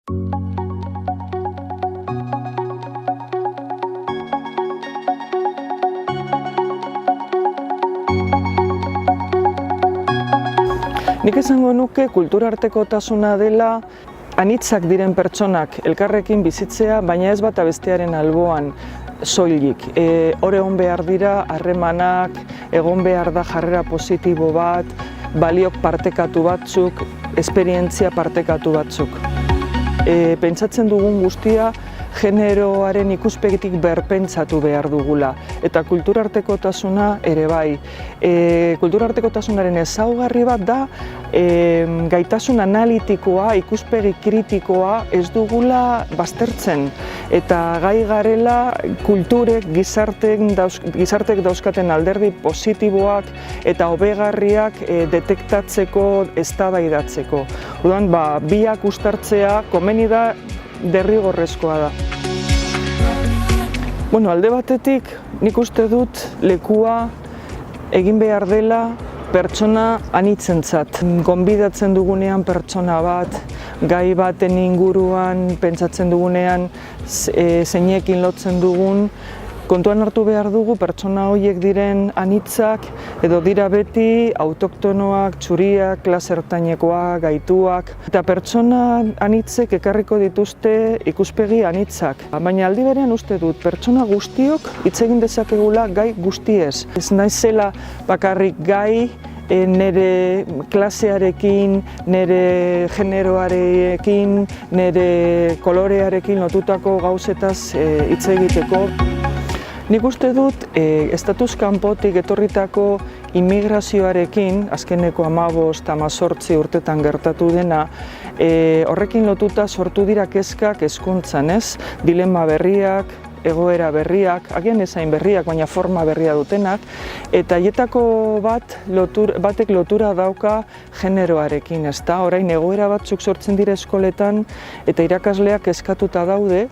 Nik esango nuke kulturartekotasuna dela anitzak diren pertsonak elkarrekin bizitzea, baina ez bata bestearen alboan soilik. Hor egon behar dira harremanak, egon behar da jarrera positibo bat, baliok partekatu batzuk, esperientzia partekatu batzuk. Pentsatzen dugun guztia generoaren ikuspegitik berpentsatu behar dugula, eta kulturartekotasuna ere bai. Kulturartekotasunaren ezaugarri bat da gaitasun analitikoa, ikuspegi kritikoa ez dugula baztertzen, eta gai garela kulturek, gizartek dauzkaten alderdi positiboak eta hobegarriak detektatzeko, eztabaidatzeko. Orduan, biak uztartzea komeni da, derrigorrezkoa da. Alde batetik, nik uste dut lekua egin behar dela pertsona anitzentzat. Gonbidatzen dugunean pertsona bat, gai baten inguruan pentsatzen dugunean zeinekin lotzen dugun, kontuan hartu behar dugu pertsona horiek diren anitzak, edo dira beti autoktonoak, txuriak, klase ertainekoak, gaituak. Eta pertsona anitzek ekarriko dituzte ikuspegi anitzak. Baina aldi berean uste dut, pertsona guztiok hitz egin dezakegula gai guztiez. Ez naizela bakarrik gai nire klasearekin, nire generoarekin, nire kolorearekin lotutako gauzetaz hitz egiteko. Nik uste dut, estatuz kanpotik etorritako immigrazioarekin, azkeneko 15-18 urtetan gertatu dena, horrekin lotuta sortu dira kezkak hezkuntzan, ez? Dilema berriak, egoera berriak, agian ezain berriak, baina forma berria dutenak, eta haietako batek lotura dauka generoarekin, ezta? Orain egoera batzuk sortzen dira eskoletan, eta irakasleak kezkatuta daude,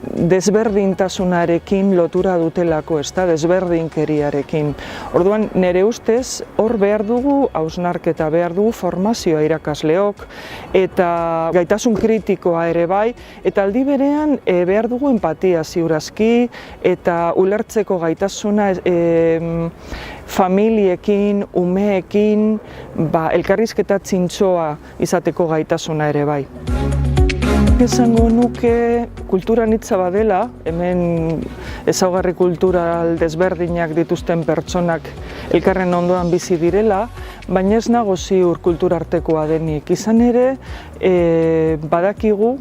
desberdintasunarekin lotura dutelako, ezta, desberdinkeriarekin. Orduan, nire ustez, hor behar dugu hausnarketa, behar dugu formazioa irakasleok, eta gaitasun kritikoa ere bai, eta aldi berean behar dugu empatia ziurazki, eta ulertzeko gaitasuna familiekin, umeekin, elkarrizketa zintzoa izateko gaitasuna ere bai. Esango nuke kultura anitza badela, hemen ezaugarri kultural desberdinak dituzten pertsonak elkarren ondoan bizi direla, baina ez nago ziur kulturartekoa denik. Izan ere, badakigu,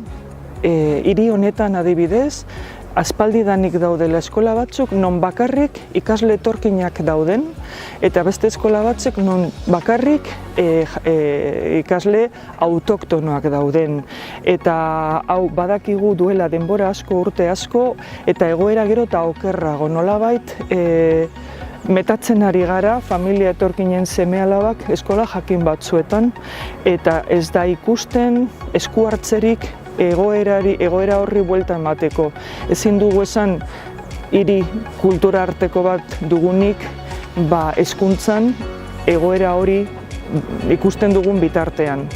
hiri honetan adibidez, aspaldidanik daudela eskola batzuk non bakarrik ikasle etorkinak dauden, eta beste eskola batzuk non bakarrik ikasle autoktonoak dauden. Eta hau badakigu duela denbora asko, urte asko, eta egoera gero eta okerrago nolabait metatzen ari gara familia etorkinen seme-alabak eskola jakin batzuetan, eta ez da ikusten esku hartzerik egoera horri buelta emateko. Ezin dugu esan hiri kultura arteko bat dugunik hezkuntzan egoera hori ikusten dugun bitartean.